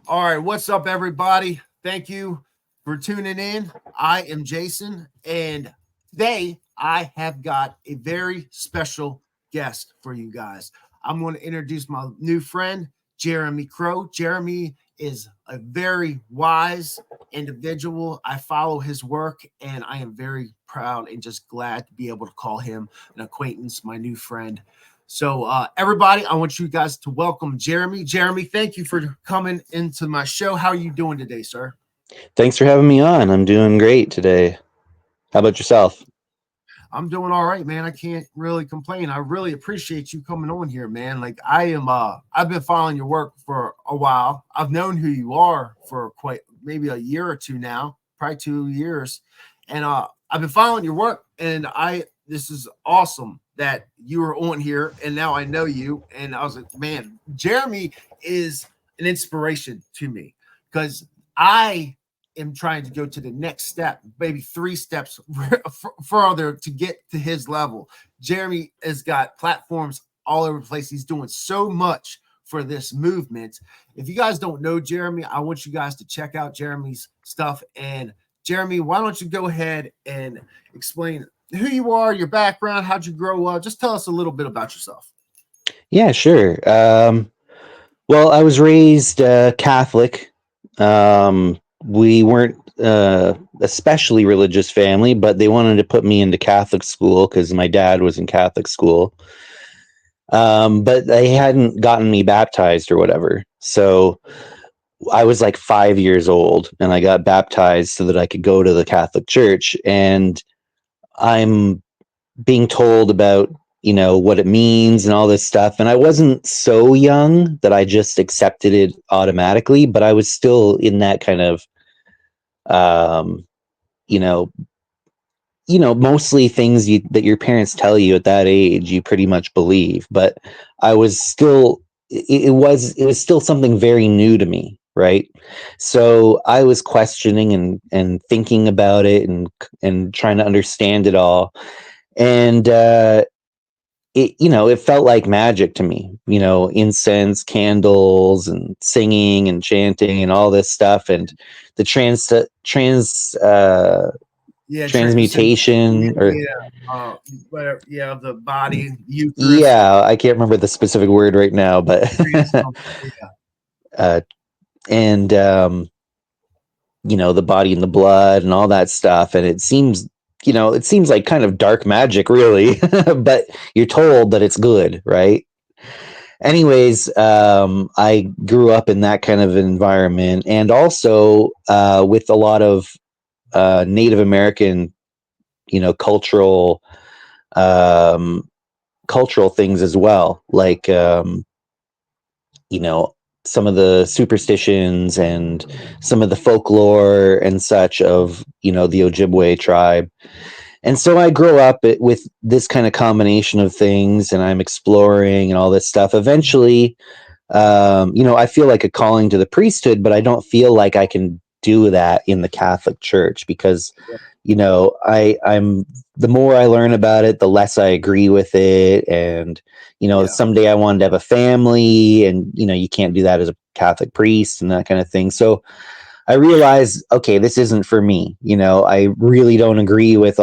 All right, what's up, everybody? Thank you for tuning in. I am Jason, and today I have got a very special guest for you guys. I'm going to introduce my new friend, Jeremy Crow. Jeremy is a very wise individual. I follow his work, and I am very proud and just glad to be able to call him an acquaintance, my new friend. So, everybody, I want you guys to welcome Jeremy. Jeremy, thank you for coming into my show. How are you doing today, sir? Thanks for having me on. I'm doing great today. How about yourself? I'm doing all right, man. I can't really complain. I really appreciate you coming on here, man. Like I've been following your work for a while. I've known who you are for quite maybe a year or two now, probably 2 years. And I've been following your work, and I this is awesome that you were on here, and now I know you. And I was like, man, Jeremy is an inspiration to me because I am trying to go to the next step, maybe three steps further to get to his level. Jeremy has got platforms all over the place. He's doing so much for this movement. If you guys don't know Jeremy, I want you guys to check out Jeremy's stuff. And Jeremy, why don't you go ahead and explain who you are, your background, how'd you grow up? Just tell us a little bit about yourself. Yeah, sure. Well, I was raised Catholic. We weren't especially religious family, but they wanted to put me into Catholic school because my dad was in Catholic school. But they hadn't gotten me baptized or whatever. So I was like 5 years old and I got baptized so that I could go to the Catholic Church. And I'm being told about what it means and all this stuff, and I wasn't so young that I just accepted it automatically, but I was still in that kind of um you know mostly things that your parents tell you at that age you pretty much believe, but I was still it was still something very new to me, right? So I was questioning and thinking about it and trying to understand it all. And it felt like magic to me, incense, candles, and singing and chanting and all this stuff, and the Yeah, transmutation, or yeah, of the body, Eucharist, yeah, I can't remember the specific word right now, but yeah. uh, and the body and the blood and all that stuff, and it seems like kind of dark magic, really, but you're told that it's good, right? Anyways, I grew up in that kind of environment, and also with a lot of Native American, cultural um, cultural things as well, like you know some of the superstitions and some of the folklore and such of the Ojibwe tribe. And so I grew up with this kind of combination of things, and I'm exploring and all this stuff. Eventually, I feel like a calling to the priesthood, but I don't feel like I can do that in the Catholic Church because, I'm the more I learn about it, the less I agree with it. And, Yeah. someday I wanted to have a family, and, you can't do that as a Catholic priest and that kind of thing. So I realized, okay, this isn't for me. I really don't agree with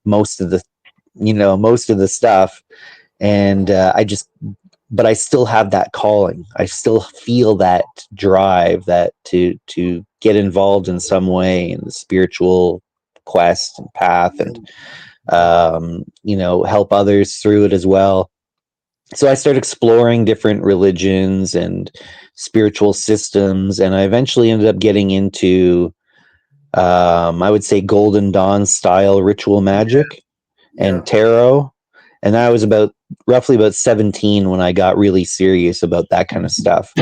most of the stuff. And but I still have that calling. I still feel that drive, that to get involved in some way in the spiritual quest and path, and help others through it as well. So I started exploring different religions and spiritual systems, and I eventually ended up getting into, I would say, Golden Dawn style ritual magic Yeah. and tarot. And I was roughly about 17 when I got really serious about that kind of stuff.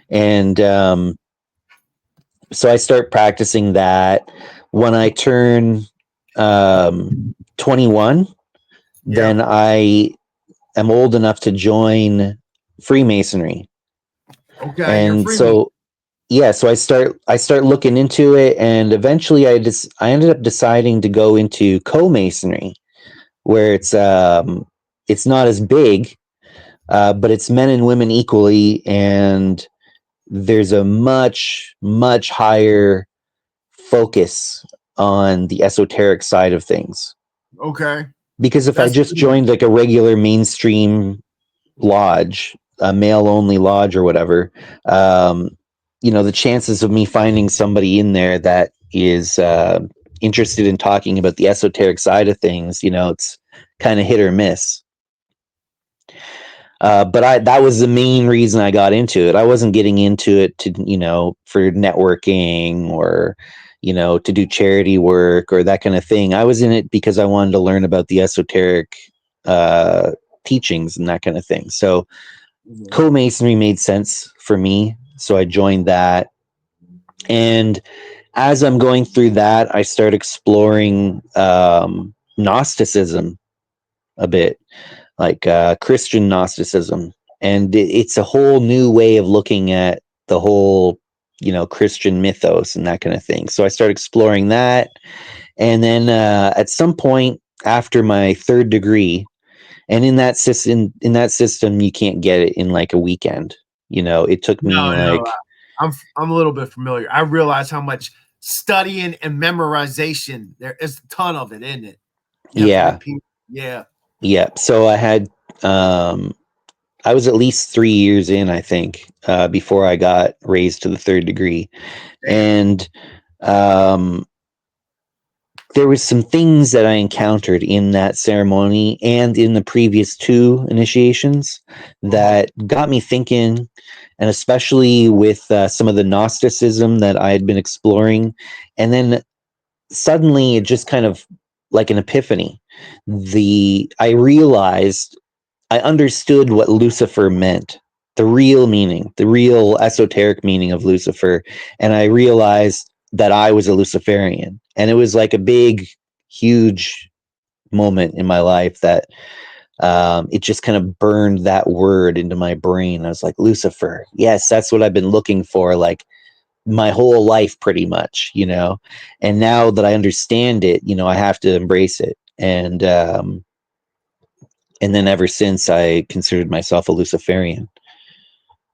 And so I start practicing that. When I turn 21, Yeah. then I am old enough to join Freemasonry. Okay, you're And Freeman. so yeah, so I start looking into it, and eventually I ended up deciding to go into co-masonry, where it's not as big, but it's men and women equally, and there's a much, much higher focus on the esoteric side of things. Okay. Because if I That's just joined like a regular mainstream lodge, a male only lodge or whatever, the chances of me finding somebody in there that is interested in talking about the esoteric side of things, it's kind of hit or miss. But that was the main reason I got into it. I wasn't getting into it for networking or, to do charity work or that kind of thing. I was in it because I wanted to learn about the esoteric teachings and that kind of thing. So co-masonry made sense for me. So I joined that. And as I'm going through that, I start exploring Gnosticism a bit, like Christian Gnosticism. And it's a whole new way of looking at the whole, Christian mythos and that kind of thing. So I started exploring that. And then at some point after my third degree, and in that system, you can't get it in like a weekend. It took me No, like I'm a little bit familiar. I realize how much studying and memorization there is a ton of it, isn't it? You have to yeah, repeat. Yeah. yeah. So I had I was at least 3 years in, I think, before I got raised to the third degree, Damn. and um, there was some things that I encountered in that ceremony and in the previous two initiations that got me thinking, and especially with some of the Gnosticism that I had been exploring. And then suddenly it just kind of like an epiphany. I realized I understood what Lucifer meant, the real meaning, the real esoteric meaning of Lucifer. And I realized that I was a Luciferian. And it was like a big, huge moment in my life that it just kind of burned that word into my brain. I was like, Lucifer, yes, that's what I've been looking for, like my whole life, pretty much, And now that I understand it, I have to embrace it. And then ever since, I considered myself a Luciferian.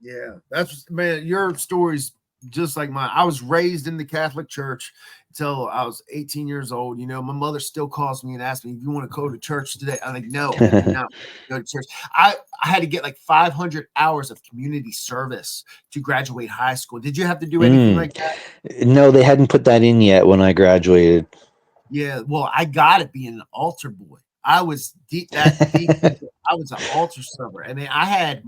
Yeah, that's man. Your story's just like mine. I was raised in the Catholic Church until I was 18 years old. My mother still calls me and asks me if you want to go to church today. I'm like, no, I do not go to church. I had to get like 500 hours of community service to graduate high school. Did you have to do anything like that? No, they hadn't put that in yet when I graduated. Yeah, well, I got it being an altar boy. I was deep. I was an altar server. I mean, I had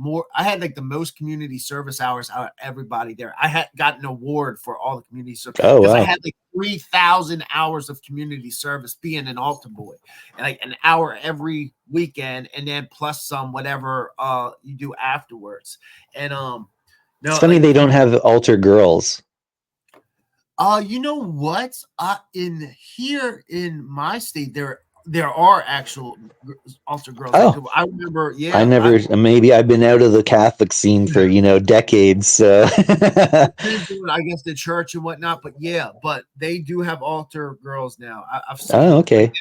like the most community service hours out of everybody there. I had got an award for all the community service Oh, because I wow. had like 3,000 hours of community service being an altar boy, and like an hour every weekend, and then plus some whatever you do afterwards. And It's no, funny like they don't have altar girls. you know what? In here in my state, there are actual altar girls. Like Oh, I remember, I yeah, never, maybe I've been out of the Catholic scene for, decades. So. depends on, I guess, the church and whatnot. But yeah, but they do have altar girls now. I've seen Oh, them. Like okay.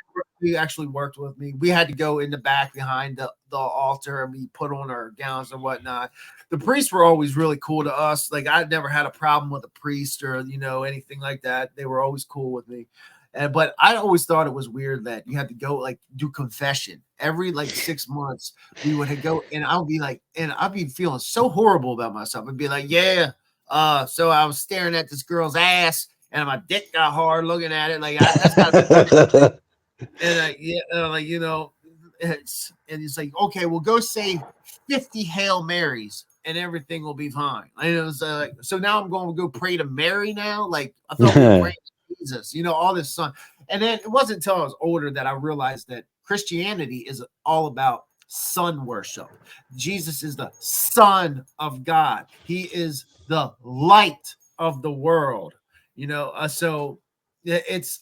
we actually worked with me. We had to go in the back behind the altar and we put on our gowns and whatnot. The priests were always really cool to us. Like I never had a problem with a priest or anything like that. They were always cool with me. But I always thought it was weird that you had to go like do confession every like 6 months. We would go and I'll be like, and I'd be feeling so horrible about myself. I'd be like, yeah, so I was staring at this girl's ass and my dick got hard looking at it. Like that's gotta be weird. And yeah, like it's like, okay, we'll go say 50 Hail Marys and everything will be fine. And it was like, so now I'm going to go pray to Mary now. Like I thought we were praying to Jesus, all this son. And then it wasn't until I was older that I realized that Christianity is all about son worship. Jesus is the Son of God. He is the light of the world. So it's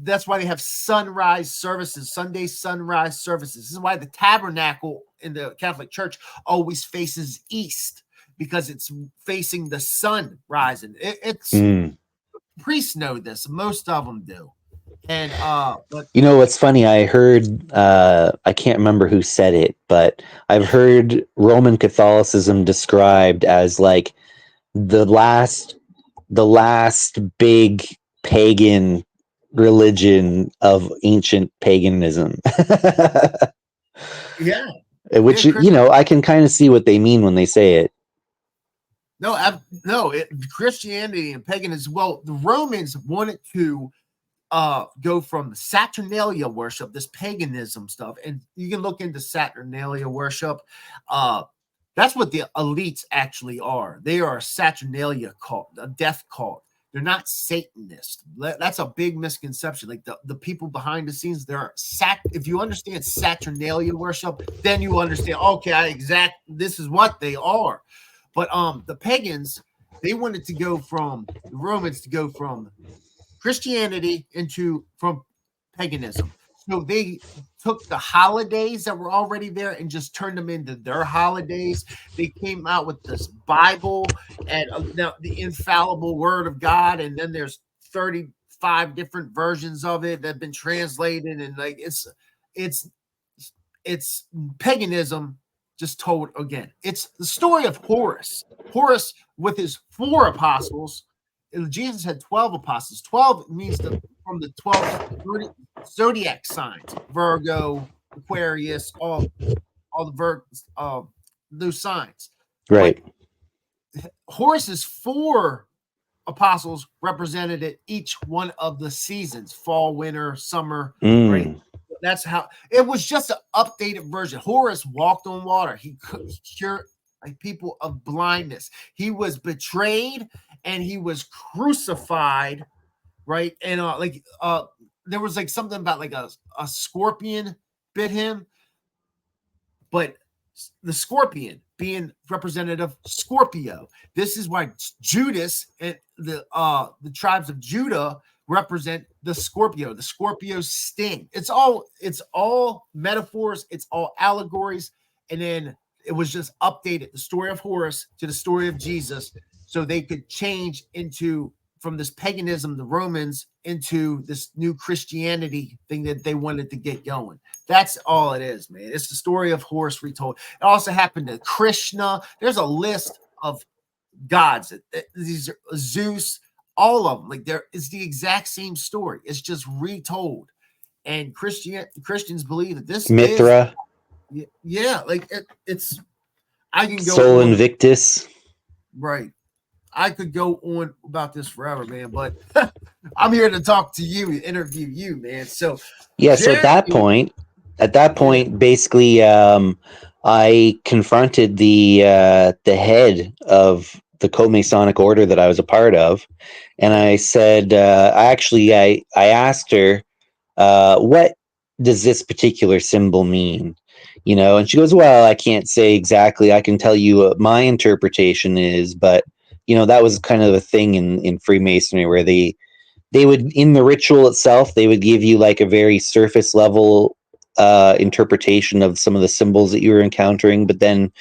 that's why they have sunrise services, Sunday sunrise services. This is why the tabernacle in the Catholic Church always faces east because it's facing the sun rising. It's priests know this. Most of them do. And but You know what's funny? I heard I can't remember who said it, but I've heard Roman Catholicism described as like the last the last big pagan religion of ancient paganism. yeah, yeah, Which, you know, I can kind of see what they mean when they say it. no, Christianity and paganism. Well, the Romans wanted to go from Saturnalia worship, this paganism stuff, and you can look into Saturnalia worship. Uh, that's what the elites actually are. They are a Saturnalia cult, a death cult. They're not Satanists. That's a big misconception. Like the people behind the scenes, they're if you understand Saturnalia worship, then you understand, okay, this is what they are. But the pagans, they wanted to go from the Romans to go from Christianity from paganism. So they took the holidays that were already there and just turned them into their holidays. They came out with this Bible and the infallible Word of God, and then there's 35 different versions of it that have been translated, and like it's paganism just told again. It's the story of Horus. Horus with his 4 apostles. Jesus had 12 apostles. 12 means from the 12 zodiac signs: Virgo, Aquarius, all the those signs. Right. But Horus's 4 apostles represented it, each one of the seasons: fall, winter, summer. Right. That's how it was. Just an updated version. Horus walked on water. He could cure like people of blindness. He was betrayed and he was crucified, right? And there was like something about like a scorpion bit him, but the scorpion being representative Scorpio. This is why Judas and the tribes of Judah represent the Scorpio sting. It's all metaphors, it's all allegories, and then it was just updated, the story of Horus to the story of Jesus, so they could change into from this paganism, the Romans, into this new Christianity thing that they wanted to get going. That's all it is, man. It's the story of Horus retold. It also happened to Krishna. There's a list of gods. These are Zeus, all of them. Like it's the exact same story. It's just retold. And Christians believe that this Mithra. Yeah, like it's. I can go Sol Invictus. Right. I could go on about this forever, man, but I'm here to talk to you, interview you, man. So yeah, so at that point, basically, I confronted the head of the co-Masonic order that I was a part of, and I said, I asked her, what does this particular symbol mean? You know, and she goes, well, I can't say exactly. I can tell you what my interpretation is, but you know, that was kind of a thing in Freemasonry where they would, in the ritual itself, they would give you like a very surface level interpretation of some of the symbols that you were encountering, but then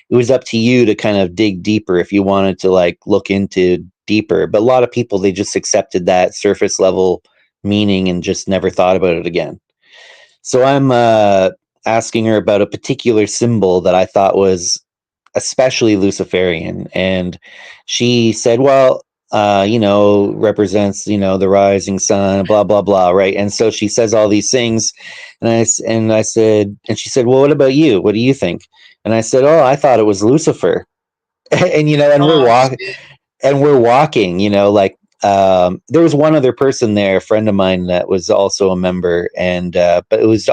it was up to you to kind of dig deeper if you wanted to like look into deeper. But a lot of people, they just accepted that surface level meaning and just never thought about it again. So I'm asking her about a particular symbol that I thought was especially Luciferian, and she said, well, you know, represents, you know, the rising sun, blah blah blah, right? And so she says all these things, and I said, and she said, well, what about you? What do you think? And I said, oh, I thought it was Lucifer. And you know, and we're walking, you know, like there was one other person there, a friend of mine that was also a member, and but it was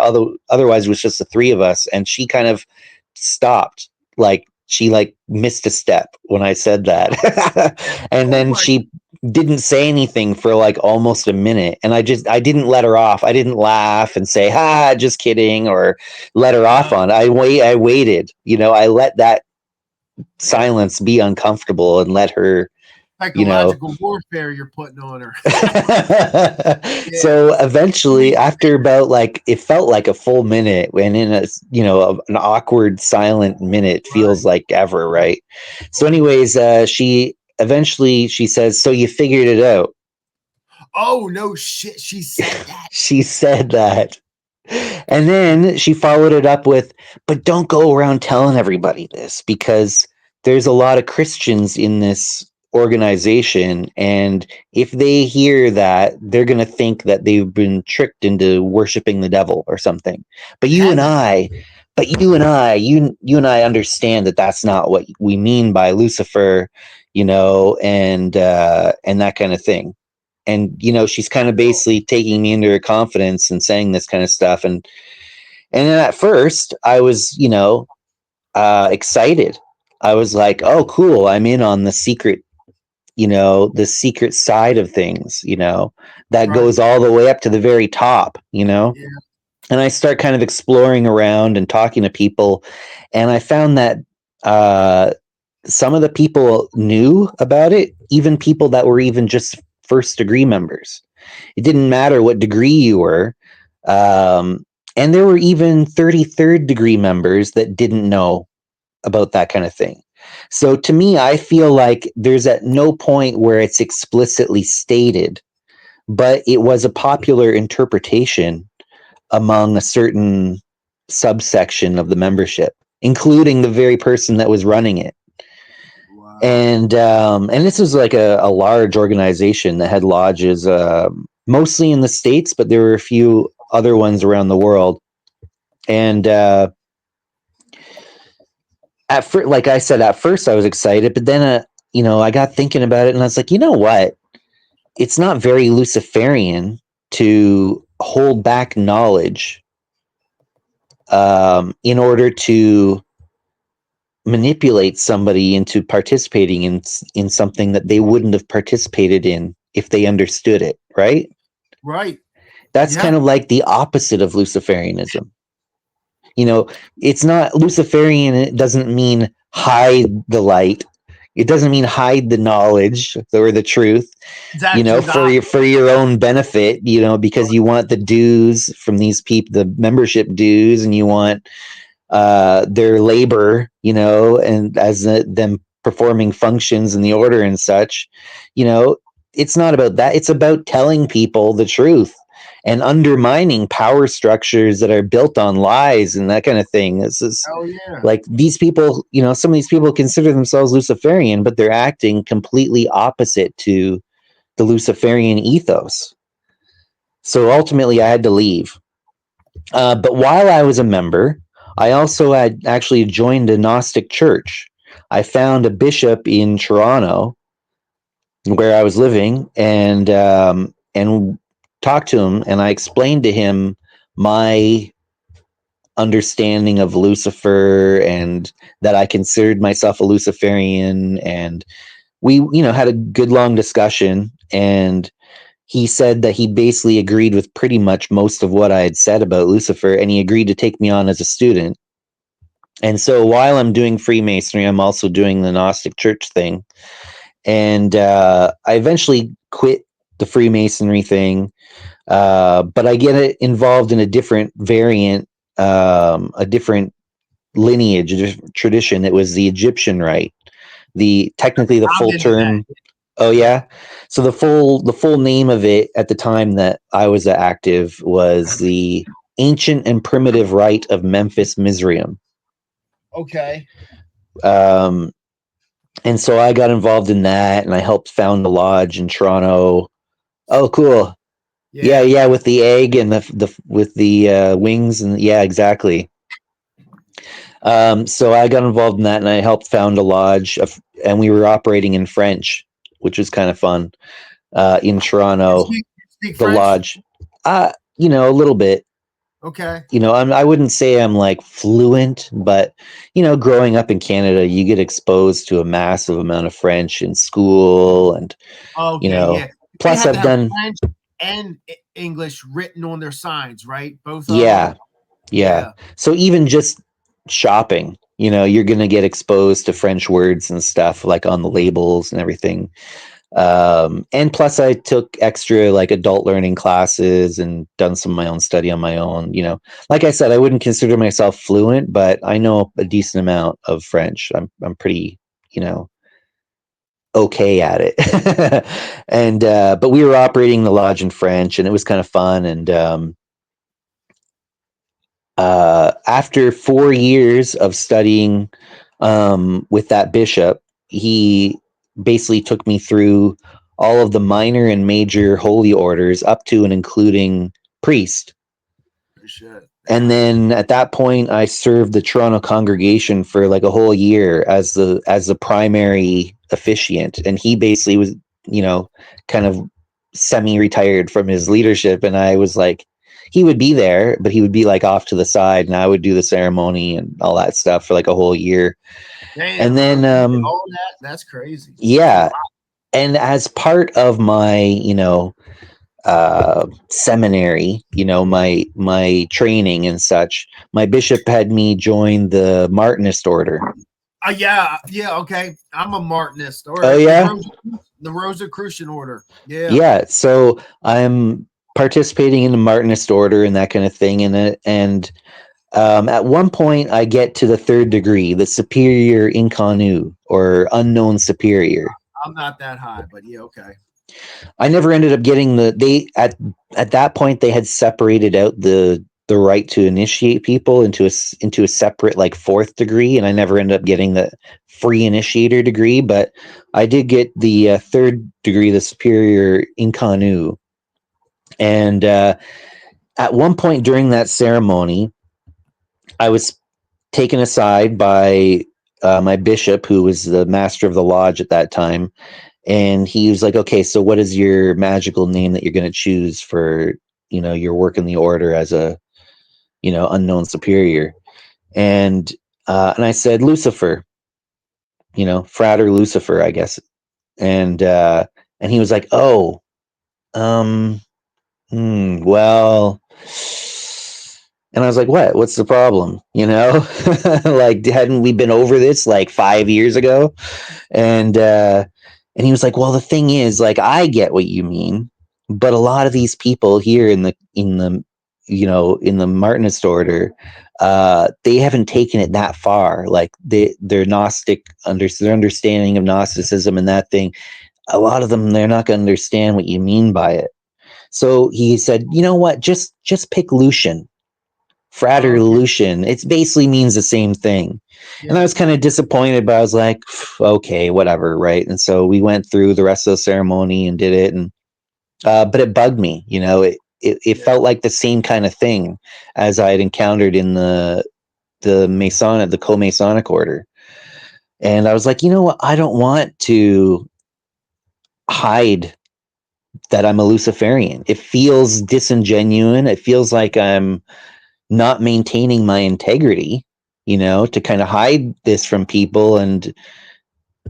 otherwise it was just the 3 of us, and she kind of stopped, like she like missed a step when I said that. And then she didn't say anything for like almost a minute, and I didn't let her off. I didn't laugh and say, ha, just kidding, or let her off on it. I waited, you know, I let that silence be uncomfortable and let her, psychological warfare you're putting on her. So eventually, after about like, it felt like a full minute, and in a, you know, an awkward silent minute feels like ever, right? So anyways, she says, so you figured it out. Oh no shit, she said that. She said that. And then she followed it up with, but don't go around telling everybody this, because there's a lot of Christians in this organization. And if they hear that, they're going to think that they've been tricked into worshiping the devil or something. But you and Heaven. I, you and I understand that that's not what we mean by Lucifer, and that kind of thing. And, she's kind of basically taking me into her confidence and saying this kind of stuff. And then at first, I was, excited. I was like, "Oh, cool! I'm in on the secret side of things. That Right. goes all the way up to the very top. Yeah. And I start kind of exploring around and talking to people, and I found that some of the people knew about it, even people that were even just first degree members. It didn't matter what degree you were. And there were even 33rd degree members that didn't know about that kind of thing. So to me, I feel like there's at no point where it's explicitly stated, but it was a popular interpretation among a certain subsection of the membership, including the very person that was running it. Wow. And this was like a large organization that had lodges, mostly in the States, but there were a few other ones around the world. And like I said, at first I was excited, but then I got thinking about it, and I was like, you know what? It's not very Luciferian to hold back knowledge in order to manipulate somebody into participating in something that they wouldn't have participated in if they understood it, right? Right. That's Yeah. kind of like the opposite of Luciferianism. It's not Luciferian. It doesn't mean hide the light. It doesn't mean hide the knowledge or the truth, It's actually for the your own benefit, because you want the dues from these people, the membership dues, and you want their labor, and as them performing functions in the order and such. you know it's not about that. It's about telling people the truth and undermining power structures that are built on lies and that kind of thing. This is hell yeah. like these people, some of these people consider themselves Luciferian, but they're acting completely opposite to the Luciferian ethos. So ultimately I had to leave. But while I was a member, I also had actually joined a Gnostic church. I found a bishop in Toronto, where I was living, and talked to him, and I explained to him my understanding of Lucifer and that I considered myself a Luciferian, and we had a good long discussion, and he said that he basically agreed with pretty much most of what I had said about Lucifer, and he agreed to take me on as a student. And so while I'm doing Freemasonry, I'm also doing the Gnostic Church thing. And I eventually quit the Freemasonry thing, but I get involved in a different variant, a different lineage, a different tradition. It was the Egyptian rite. Technically the I'm full into that. term. Oh yeah. So the full name of it at the time that I was active was the Ancient and Primitive Rite of Memphis Mizraim. Okay. Um, and so I got involved in that, and I helped found a lodge in Toronto. Oh, cool. Yeah, Yeah. yeah, with the egg and the with the wings, and yeah, exactly. So I got involved in that, and I helped found a lodge, and we were operating in French, which was kind of fun. In You Toronto, speak the French? lodge, a little bit. Okay. I wouldn't say I'm like fluent, but growing up in Canada, you get exposed to a massive amount of French in school, and you Okay, know, yeah. They plus have to I've have done, French and English written on their signs, right? Both of them. yeah, yeah. Yeah. So even just shopping, you're gonna get exposed to French words and stuff like on the labels and everything. And plus I took extra like adult learning classes and done some of my own study on my own. Like I said, I wouldn't consider myself fluent, but I know a decent amount of French. I'm pretty, you know okay at it. And but we were operating the lodge in French, and it was kind of fun. And after 4 years of studying with that bishop, he basically took me through all of the minor and major holy orders up to and including priest. Shit. And Yeah. then at that point, I served the Toronto congregation for like a whole year as the primary officiant, and he basically was, kind of semi-retired from his leadership, and I was like, he would be there, but he would be like off to the side, and I would do the ceremony and all that stuff for like a whole year, and Damn, then bro. You did all that? That's crazy. That's a yeah, lot. and as part of my seminary, my training and such, my bishop had me join the Martinist order. Yeah, yeah, okay. I'm a Martinist Oh or yeah, The Rosicrucian order. Yeah. yeah. So I'm participating in the Martinist order and that kind of thing, and at one point I get to the third degree, the superior inconu or unknown superior. I'm not that high, but yeah, okay. I never ended up getting at that point they had separated out the right to initiate people into a separate like fourth degree, and I never ended up getting the free initiator degree, but I did get the third degree, the superior inconu. And at one point during that ceremony, I was taken aside by my bishop, who was the master of the lodge at that time, and he was like, okay, so what is your magical name that you're going to choose for your work in the order as a unknown superior? And I said Lucifer, Frater Lucifer, I guess. And he was like, oh, um well, and I was like, what's the problem, like, hadn't we been over this like 5 years ago? And he was like, well, the thing is, like, I get what you mean, but a lot of these people here in the Martinist order, they haven't taken it that far. Like, their Gnostic their understanding of Gnosticism and that thing, a lot of them, they're not going to understand what you mean by it. So he said, you know what, just pick Lucian, Frater Okay. Lucian. It basically means the same thing. And I Yeah. was kind of disappointed, but I was like, okay, whatever, right? And so we went through the rest of the ceremony and did it, and but it bugged me, it Yeah. felt like the same kind of thing as I had encountered in the co-Masonic order. And I was like, you know what, I don't want to hide that I'm a Luciferian. It feels disingenuous. It feels like I'm not maintaining my integrity, to kind of hide this from people. And,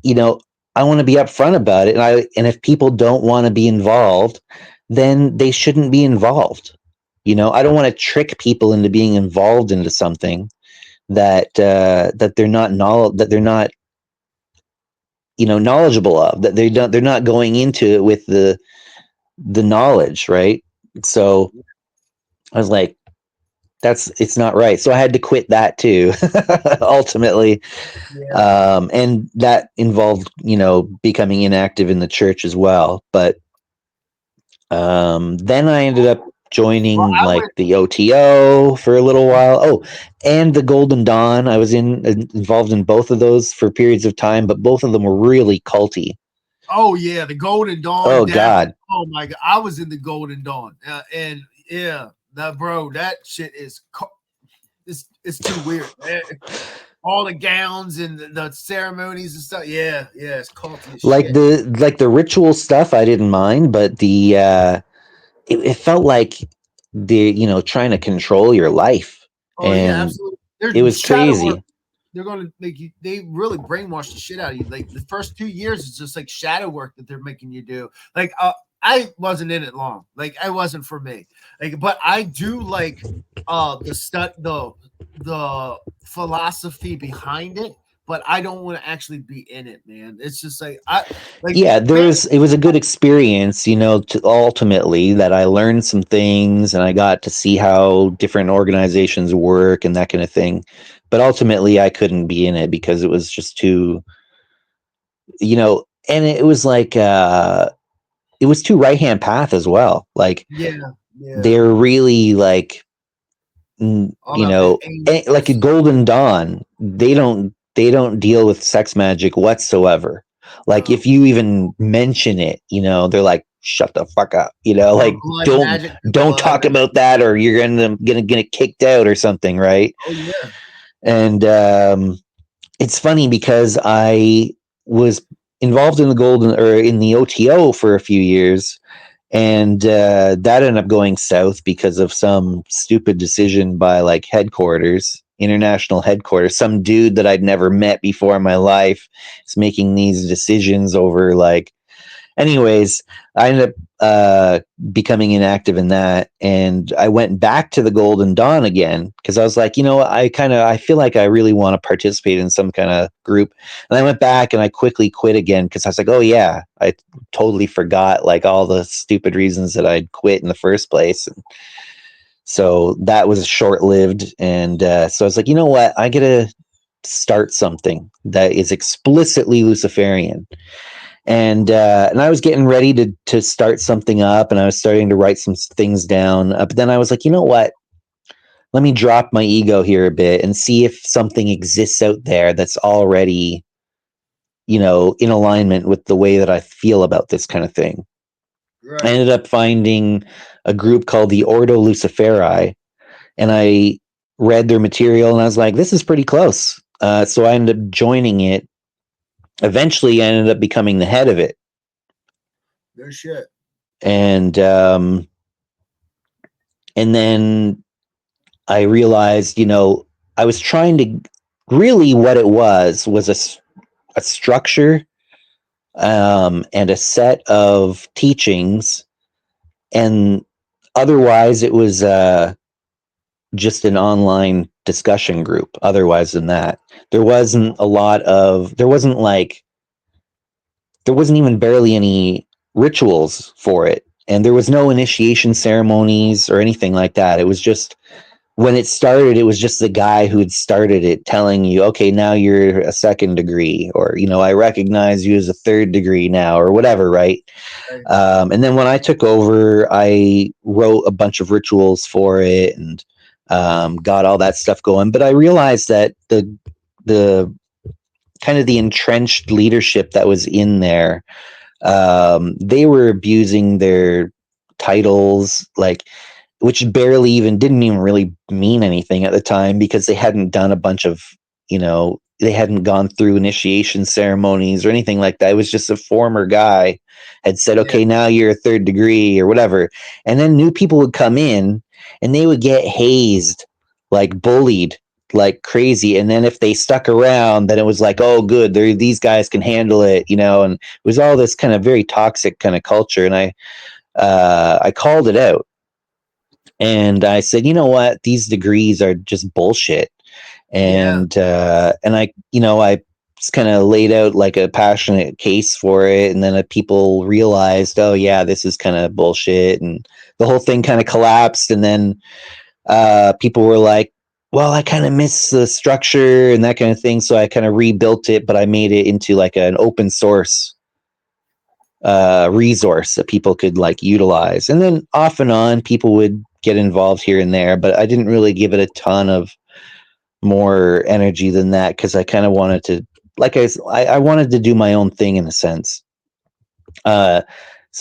you know, I want to be upfront about it. And if people don't want to be involved, then they shouldn't be involved. I don't want to trick people into being involved into something that they're not knowledgeable of, that they're not going into it with the knowledge, right? So I was like, it's not right. So I had to quit that too, ultimately. Yeah. And that involved, becoming inactive in the church as well. But then I ended up Well, joining I like went. the OTO for a little while. Oh, and the Golden Dawn. I was involved in both of those for periods of time, but both of them were really culty. Oh yeah, the Golden Dawn. Oh Definitely. God. Oh my god, I was in the Golden Dawn, and yeah, that bro, that shit is it's too weird. All the gowns and the ceremonies and stuff. Yeah, yeah, it's culty as Like shit. the ritual stuff I didn't mind, but it felt like they're trying to control your life, Oh yeah, and absolutely. They're it was shadow work. crazy. They're gonna make you. They really brainwash the shit out of you. Like the first 2 years, it's just like shadow work that they're making you do. Like I wasn't in it long. Like I wasn't for me. Like, but I do like the philosophy behind it. But I don't want to actually be in it, man. It's just like I like Yeah, man. it was a good experience, to ultimately that I learned some things and I got to see how different organizations work and that kind of thing. But ultimately I couldn't be in it because it was just too, and it was like it was too right hand path as well. Like Yeah, yeah. they're really like All about the like a angels. Golden Dawn. They don't deal with sex magic whatsoever. Like No. if you even mention it, they're like, shut the fuck up, Or like blood don't magic to don't blood. talk about that or you're gonna get kicked out or something, right? Oh yeah. And it's funny because I was involved in the OTO for a few years, and that ended up going south because of some stupid decision by like international headquarters. Some dude that I'd never met before in my life is making these decisions over like. Anyways, I ended up becoming inactive in that, and I went back to the Golden Dawn again because I was like, I feel like I really want to participate in some kind of group, and I went back and I quickly quit again because I was like, oh yeah, I totally forgot like all the stupid reasons that I'd quit in the first place. And so that was short lived, and so I was like, you know what, I gotta start something that is explicitly Luciferian. And I was getting ready to start something up, and I was starting to write some things down. But then I was like, you know what? Let me drop my ego here a bit and see if something exists out there that's already, in alignment with the way that I feel about this kind of thing. I Right. ended up finding a group called the Ordo Luciferi, and I read their material, and I was like, this is pretty close. So I ended up joining it. Eventually, I ended up becoming the head of it. No shit. And then I realized, I was trying to really what it was a structure and a set of teachings, and otherwise it was just an online discussion group. Otherwise than that, there wasn't even barely any rituals for it, and there was no initiation ceremonies or anything like that. It was just when it started, it was just the guy who had started it telling you, okay, now you're a second degree, or, I recognize you as a third degree now, or whatever, right? Right. And then when I took over, I wrote a bunch of rituals for it and got all that stuff going. But I realized that the kind of the entrenched leadership that was in there, they were abusing their titles, like which didn't even really mean anything at the time because they hadn't done a bunch of, they hadn't gone through initiation ceremonies or anything like that. It was just a former guy had said, Yeah. okay, now you're a third degree or whatever. And then new people would come in and they would get hazed, like bullied like crazy. And then if they stuck around, then it was like, oh, good, these guys can handle it, and it was all this kind of very toxic kind of culture. And I called it out. And I said, you know what? These degrees are just bullshit. Yeah. And I just kind of laid out like a passionate case for it. And then people realized, oh yeah, this is kind of bullshit. And the whole thing kind of collapsed. And then people were like, well, I kind of miss the structure and that kind of thing. So I kind of rebuilt it, but I made it into like an open source resource that people could like utilize. And then off and on, people would get involved here and there, but I didn't really give it a ton of more energy than that because I kind of wanted to, like I wanted to do my own thing in a sense. So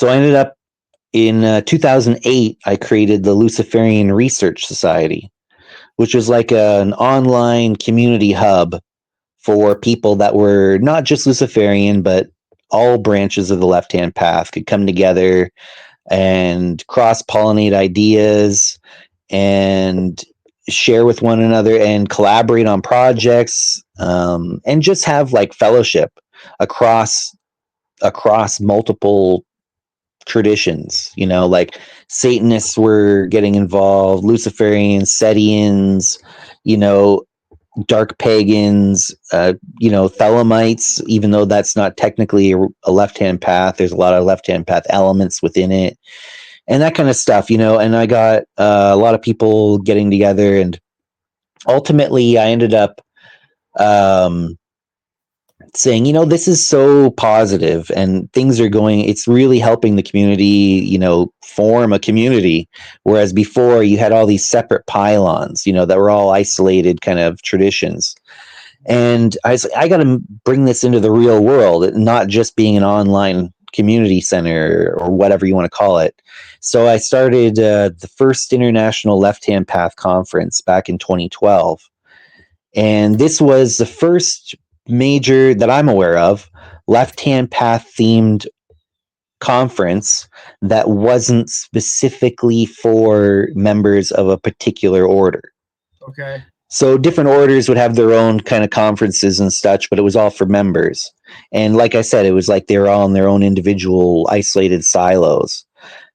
I ended up in 2008, I created the Luciferian Research Society, which was like an online community hub for people that were not just Luciferian, but all branches of the left hand path could come together and cross pollinate ideas and share with one another and collaborate on projects, and just have like fellowship across multiple traditions. Like Satanists were getting involved, Luciferians, Setians, you know dark pagans, Thelemites, even though that's not technically a left-hand path. There's a lot of left-hand path elements within it and that kind of stuff. And I got a lot of people getting together, and ultimately I ended up saying, this is so positive and things are going, it's really helping the community, form a community. Whereas before you had all these separate pylons, that were all isolated kind of traditions. And I was like, I got to bring this into the real world, not just being an online community center or whatever you want to call it. So I started the first International Left Hand Path Conference back in 2012. And this was the first major that I'm aware of left hand path themed conference that wasn't specifically for members of a particular order. Okay. So different orders would have their own kind of conferences and such, but it was all for members. And like I said, it was like they were all in their own individual isolated silos.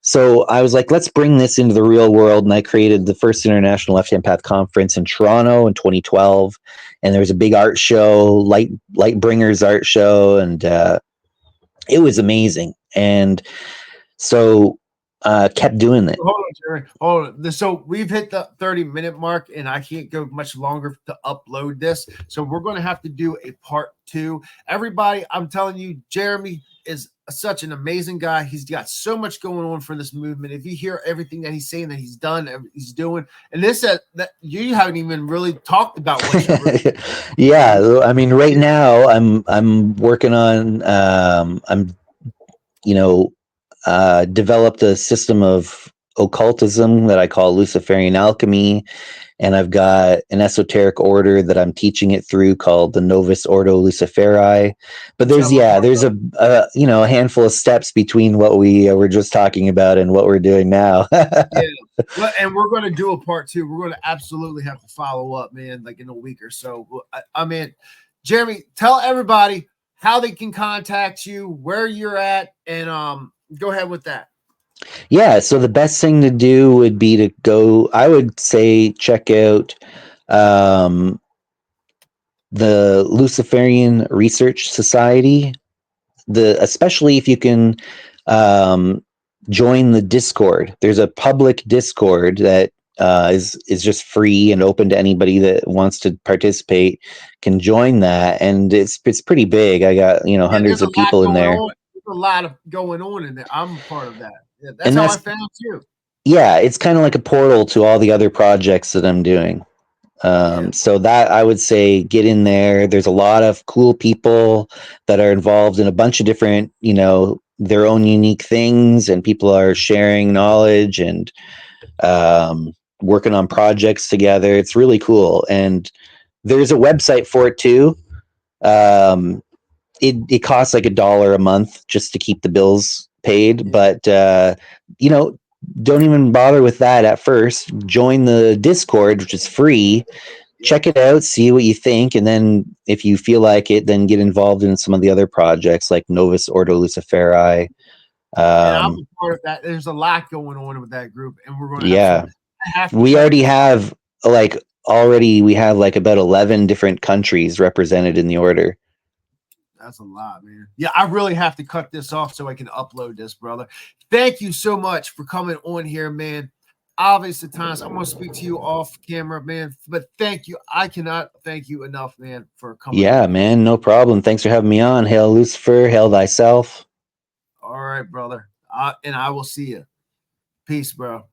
So I was like, let's bring this into the real world. And I created the first International Left Hand Path Conference in Toronto in 2012. And there was a big art show, Lightbringers art show. And it was amazing. And so kept doing it. Hold on, Jerry. Hold on. So we've hit the 30-minute mark, and I can't go much longer to upload this. So we're going to have to do a part 2. Everybody, I'm telling you, Jeremy is such an amazing guy. He's got so much going on for this movement. If you hear everything that he's saying, that he's done, he's doing, and this that you haven't even really talked about what you're really yeah, I mean, right now I'm working on developed a system of occultism that I call Luciferian alchemy. And I've got an esoteric order that I'm teaching it through called the Novus Ordo Luciferi. But there's a handful of steps between what we were just talking about and what we're doing now. Yeah. Well, and we're going to do a part 2. We're going to absolutely have to follow up, man, like in a week or so. I mean, Jeremy, tell everybody how they can contact you, where you're at, and go ahead with that. Yeah, so the best thing to do would be to go, I would say, check out the Luciferian Research Society, especially if you can join the Discord. There's a public Discord that is just free and open to anybody that wants to participate can join that, and it's pretty big. I got hundreds of people in there. There's a lot of going on in there. I'm part of that. Yeah, that's how I found you. Yeah, it's kind of like a portal to all the other projects that I'm doing. So that I would say get in there. There's a lot of cool people that are involved in a bunch of different, their own unique things, and people are sharing knowledge and working on projects together. It's really cool. And there's a website for it too. It costs like $1 a month just to keep the bills paid, but don't even bother with that at first. Join the Discord, which is free. Check it out, see what you think, and then if you feel like it, then get involved in some of the other projects like Novus Ordo Luciferi. I'm a part of that. There's a lot going on with that group, and we're going to we already have about 11 different countries represented in the order. That's a lot, man. Yeah, I really have to cut this off so I can upload this, brother. Thank you so much for coming on here, man. Obviously, times I'm going to speak to you off camera, man. But thank you. I cannot thank you enough, man, for coming. Yeah, man, no problem. Thanks for having me on. Hail Lucifer, hail thyself. All right, brother. And I will see you. Peace, bro.